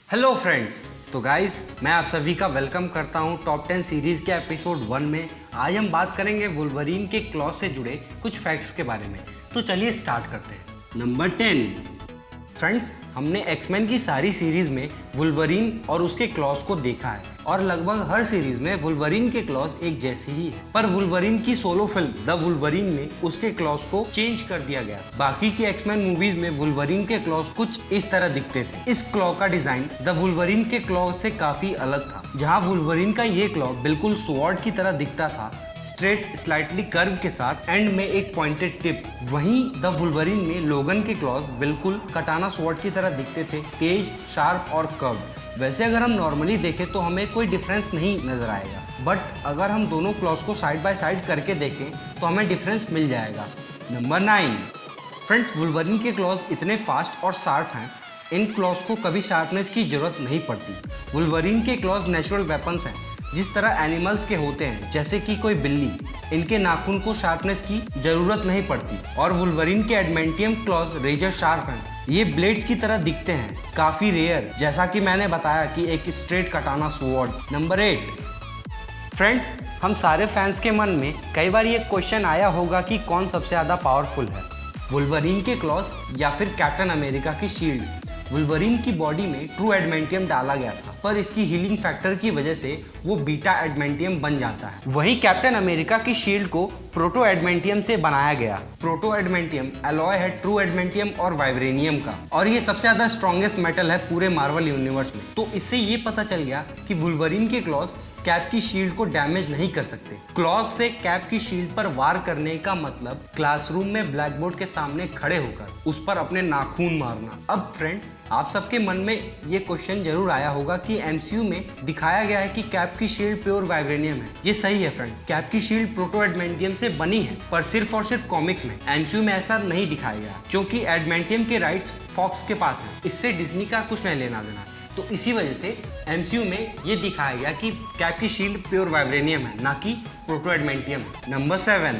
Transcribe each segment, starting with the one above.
Hello friends, तो guys मैं आप सभी का वेलकम करता हूं टॉप 10 सीरीज के एपिसोड 1 में। आज हम बात करेंगे वुल्वरीन के क्लॉ से जुड़े कुछ फैक्ट्स के बारे में। तो चलिए स्टार्ट करते हैं। नंबर 10। फ्रेंड्स, हमने एक्समैन की सारी सीरीज में वुल्वरीन और उसके क्लॉज को देखा है और लगभग हर सीरीज में वुल्वरीन के क्लॉज एक जैसे ही है। पर वुल्वरीन की सोलो फिल्म द वुल्वरीन में उसके क्लॉज को चेंज कर दिया गया। बाकी की एक्समैन मूवीज में वुल्वरीन के क्लॉज कुछ इस तरह दिखते थे। इस क्लॉ का डिजाइन द वुल्वरीन के क्लॉ से काफी अलग था। जहाँ वुल्वरीन का ये क्लॉ बिल्कुल स्वॉर्ड की तरह दिखता था, स्ट्रेट स्लाइटली कर्व के साथ, एंड में एक पॉइंटेड टिप। वहीं द वुल्वरीन में लोगन के क्लॉज बिल्कुल कटाना स्वॉर्ड की तरह दिखते थे, तेज, शार्प और कर्व। वैसे अगर हम नॉर्मली देखें तो हमें कोई डिफरेंस नहीं नजर आएगा, बट अगर हम दोनों क्लॉज को साइड बाय साइड करके देखें तो हमें डिफरेंस मिल जाएगा। नंबर 9। फ्रेंड्स, वुल्वरीन के क्लॉज इतने फास्ट और शार्प हैं, इन क्लॉज को कभी शार्पनेस की जरूरत नहीं पड़ती। वुल्वरीन के क्लॉज नेचुरल वेपन्स हैं, जिस तरह एनिमल्स के होते हैं, जैसे कि कोई बिल्ली। इनके नाखून को शार्पनेस की जरूरत नहीं पड़ती। और वुल्वरीन के एडमेंटियम क्लॉज रेजर शार्प हैं। ये ब्लेड्स की तरह दिखते हैं, काफी रेयर, जैसा कि मैंने बताया कि एक स्ट्रेट कटाना स्वॉर्ड। नंबर 8। फ्रेंड्स, हम सारे फैंस के मन में कई बार ये क्वेश्चन आया होगा कि कौन सबसे ज्यादा पावरफुल है, वुल्वरीन के क्लॉज या फिर कैप्टन अमेरिका की शील्ड। वुल्वरीन की बॉडी में ट्रू एडमेंटियम डाला गया था, पर इसकी हीलिंग फैक्टर की वजह से वो बीटा एडमेंटियम बन जाता है। वहीं कैप्टन अमेरिका की शील्ड को प्रोटो एडमेंटियम से बनाया गया। प्रोटो एडमेंटियम अलॉय है ट्रू एडमेंटियम और वाइब्रेनियम का, और ये सबसे ज्यादा स्ट्रॉन्गेस्ट मेटल है पूरे मार्वल यूनिवर्स में। तो इससे ये पता चल गया कि वुल्वरीन के क्लॉज कैप की शील्ड को डैमेज नहीं कर सकते। क्लॉज से कैप की शील्ड पर वार करने का मतलब क्लासरूम में ब्लैक बोर्ड के सामने खड़े होकर उस पर अपने नाखून मारना। अब फ्रेंड्स, आप सबके मन में ये क्वेश्चन जरूर आया होगा कि एमसीयू में दिखाया गया है कि कैप की शील्ड प्योर वाइब्रेनियम है। ये सही है फ्रेंड्स, कैप की शील्ड प्रोटो एडमेंटियम से बनी है, पर सिर्फ और सिर्फ कॉमिक्स में। एमसीयू में ऐसा नहीं दिखाया गया, क्योंकि एडमेंटियम के राइट्स फॉक्स के पास है। इससे डिज्नी का कुछ नहीं लेना देना। तो इसी वजह से एमसीयू में ये दिखाया गया कि कैप की शील्ड प्योर वाइब्रेनियम है, ना कि प्रोटो एडमेंटियम। नंबर 7।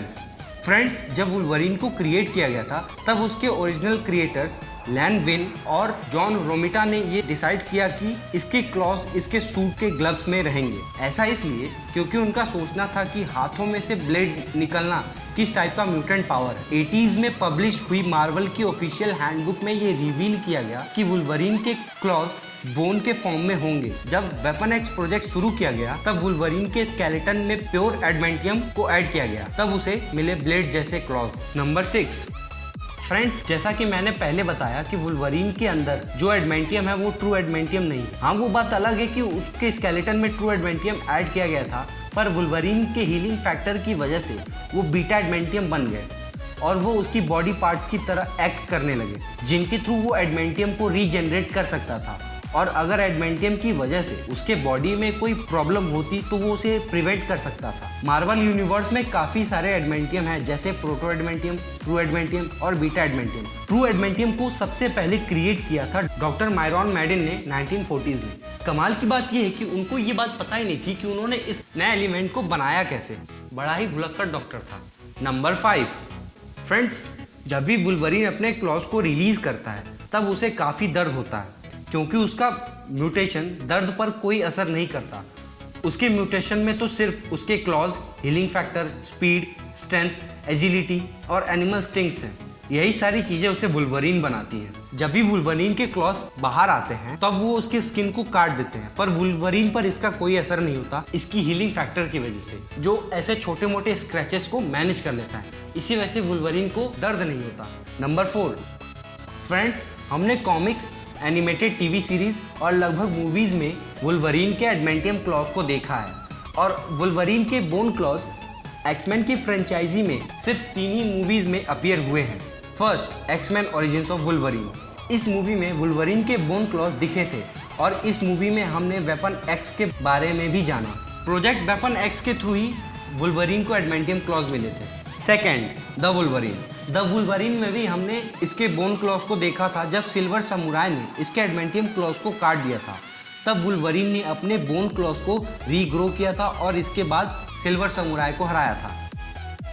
फ्रेंड्स, जब वुल्वरीन को क्रिएट किया गया था तब उसके ओरिजिनल क्रिएटर्स लैन विन और जॉन रोमिटा ने ये डिसाइड किया कि इसके क्लॉज इसके सूट के ग्लव्स में रहेंगे। ऐसा इसलिए क्योंकि उनका सोचना था कि हाथों में से ब्लेड निकलना किस टाइप का म्यूटेंट पावर है। 80s में पब्लिश हुई मार्वल की ऑफिशियल हैंडबुक में ये रिवील किया गया कि वुल्वरीन के क्लॉज बोन के फॉर्म में होंगे। जब वेपन एक्स प्रोजेक्ट शुरू किया गया तब वुल्वरीन के स्केलेटन में प्योर एडमेंटियम को ऐड किया गया, तब उसे मिले ब्लेड जैसे क्लॉज। नंबर 6। फ्रेंड्स, जैसा कि मैंने पहले बताया कि वुल्वरीन के अंदर जो एडमेंटियम है वो ट्रू एडमेंटियम नहीं है। हाँ, वो बात अलग है कि उसके स्केलेटन में ट्रू एडमेंटियम ऐड किया गया था, पर वुल्वरीन के हीलिंग फैक्टर की वजह से वो बीटा एडमेंटियम बन गए और वो उसकी बॉडी पार्ट्स की तरह एक्ट करने लगे, जिनके थ्रू वो एडमेंटियम को रीजनरेट कर सकता था। और अगर एडमेंटियम की वजह से उसके बॉडी में कोई प्रॉब्लम होती तो वो उसे प्रिवेंट कर सकता था। मार्वल यूनिवर्स में काफी सारे एडमेंटियम हैं, जैसे प्रोटो एडमेंटियम, ट्रू एडमेंटियम और बीटा एडमेंटियम। ट्रू एडमेंटियम को सबसे पहले क्रिएट किया था डॉक्टर मायरॉन मैडिन ने 1940s में। कमाल की बात यह है कि उनको ये बात पता ही नहीं थी कि उन्होंने इस नए एलिमेंट को बनाया कैसे। बड़ा ही भुलक्कड़ डॉक्टर था। नंबर 5। फ्रेंड्स, जब भी वुल्वरीन अपने क्लॉज को रिलीज करता है तब उसे काफी दर्द होता है, क्योंकि उसका म्यूटेशन दर्द पर कोई असर नहीं करता। उसके म्यूटेशन में तो सिर्फ उसके clause, healing factor, speed, strength, agility और एनिमल स्टिंग्स हैं। यही सारी चीजें उसे वुल्वरीन बनाती हैं। जब भी वुल्वरीन के क्लॉज बाहर आते हैं तब वो उसके स्किन को काट देते हैं, पर वुल्वरीन पर इसका कोई असर नहीं होता, इसकी हीलिंग फैक्टर की वजह से, जो ऐसे छोटे मोटे स्क्रैचेस को मैनेज कर लेता है। इसी वजह से वुल्वरीन को दर्द नहीं होता। नंबर 4। फ्रेंड्स, हमने कॉमिक्स, एनिमेटेड टीवी सीरीज और लगभग मूवीज में वुल्वरीन के एडमेंटियम क्लॉज को देखा है, और वुल्वरीन के बोन क्लॉज एक्समैन की फ्रेंचाइजी में सिर्फ 3 ही मूवीज में अपीयर हुए हैं। First, X Men origins of Wolverine. इस मूवी में वुल्वरीन के बोन क्लॉज दिखे थे, और इस मूवी में हमने वेपन एक्स के बारे में भी जाना। प्रोजेक्ट वेपन एक्स के थ्रू ही वुल्वरीन को एडमेंटियम क्लॉज मिले थे। Second, the Wolverine. The Wolverine में भी हमने इसके बोन क्लॉज को देखा था जब सिल्वर समुराई ने इसके एडमेंटियम क्लॉज को काट दिया था। तब वुल्वरीन ने अपने बोन क्लॉज को रीग्रो किया था और इसके बाद सिल्वर समुराई को हराया था।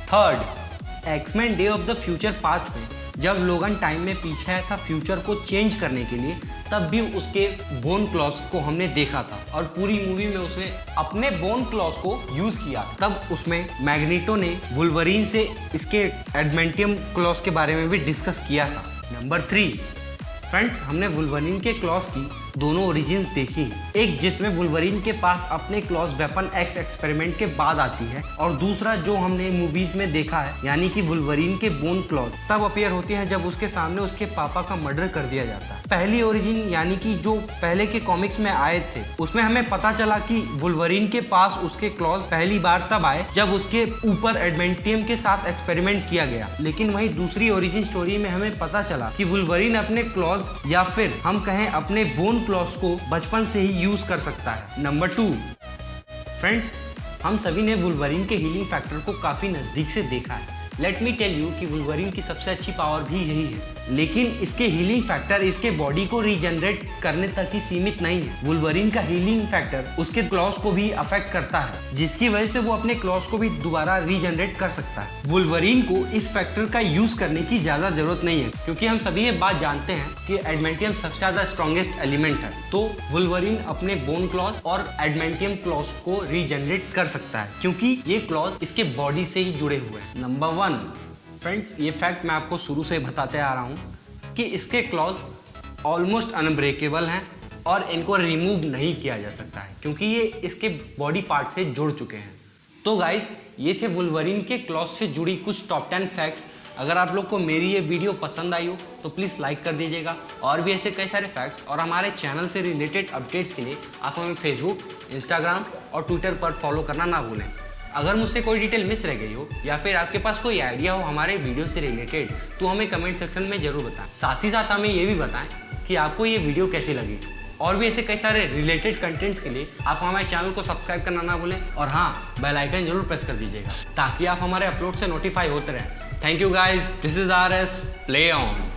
Third, X Men day of the future past में जब लोगन टाइम में पीछे आया था फ्यूचर को चेंज करने के लिए, तब भी उसके बोन क्लॉज को हमने देखा था और पूरी मूवी में उसने अपने बोन क्लॉज को यूज किया। तब उसमें मैग्नीटो ने वुल्वरीन से इसके एडमेंटियम क्लॉज के बारे में भी डिस्कस किया था। नंबर 3, फ्रेंड्स, हमने वुल्वरीन के क्लॉज की दोनों ओरिजिन्स देखी हैं। एक जिसमें वुल्वरीन के पास अपने क्लॉज वेपन एक्स एक्सपेरिमेंट के बाद आती है, और दूसरा जो हमने मूवीज में देखा है यानी कि वुल्वरीन के बोन क्लॉज तब अपीयर होती है जब उसके सामने उसके पापा का मर्डर कर दिया जाता है। पहली ओरिजिन यानी कि जो पहले के कॉमिक्स में आए थे, उसमें हमें पता चला कि वुल्वरीन के पास उसके क्लॉज पहली बार तब आए जब उसके ऊपर एडमेंटियम के साथ एक्सपेरिमेंट किया गया। लेकिन वहीं दूसरी ओरिजिन स्टोरी में हमें पता चला कि वुल्वरीन अपने क्लॉज या फिर हम कहें अपने बोन क्लॉज को बचपन से ही यूज कर सकता है। नंबर 2, फ्रेंड्स, हम सभी ने वुल्वरीन के हीलिंग फैक्टर को काफी नजदीक से देखा है। लेट मी टेल यू कि वुल्वरीन की सबसे अच्छी पावर भी यही है, लेकिन इसके हीलिंग फैक्टर इसके बॉडी को रीजनरेट करने तक ही सीमित नहीं है। वुल्वरीन का हीलिंग फैक्टर उसके क्लॉज को भी अफेक्ट करता है, जिसकी वजह से वो अपने क्लॉज को भी दोबारा रीजनरेट कर सकता है। वुल्वरीन को इस फैक्टर का यूज करने की ज्यादा जरूरत नहीं है, क्योंकि हम सभी ये बात जानते हैं कि एडमेंटियम सबसे ज्यादा स्ट्रॉन्गेस्ट एलिमेंट है। तो वुल्वरीन अपने बोन क्लॉज और एडमेंटियम क्लॉज को रीजनरेट कर सकता है, क्योंकि ये क्लॉज इसके बॉडी से ही जुड़े हुए हैं। नंबर 1, फ्रेंड्स, ये फैक्ट मैं आपको शुरू से बताते आ रहा हूँ कि इसके क्लॉज ऑलमोस्ट अनब्रेकेबल हैं और इनको रिमूव नहीं किया जा सकता है, क्योंकि ये इसके बॉडी पार्ट से जुड़ चुके हैं। तो गाइस, ये थे वुल्वरीन के क्लॉज से जुड़ी कुछ टॉप 10 फैक्ट्स। अगर आप लोग को मेरी ये वीडियो पसंद आई हो तो प्लीज़ लाइक कर दीजिएगा, और भी ऐसे कई सारे फैक्ट्स और हमारे चैनल से रिलेटेड अपडेट्स के लिए आप हमें फेसबुक, इंस्टाग्राम और ट्विटर पर फॉलो करना ना भूलें। अगर मुझसे कोई डिटेल मिस रह गई हो या फिर आपके पास कोई आइडिया हो हमारे वीडियो से रिलेटेड, तो हमें कमेंट सेक्शन में जरूर बताएं। साथ ही साथ हमें ये भी बताएं कि आपको ये वीडियो कैसी लगी, और भी ऐसे कई सारे रिलेटेड कंटेंट्स के लिए आप हमारे चैनल को सब्सक्राइब करना ना भूलें, और हाँ, बेल आइकन जरूर प्रेस कर दीजिएगा ताकि आप हमारे अपलोड से नोटिफाई होते रहें। Thank you guys, this is RS, play on.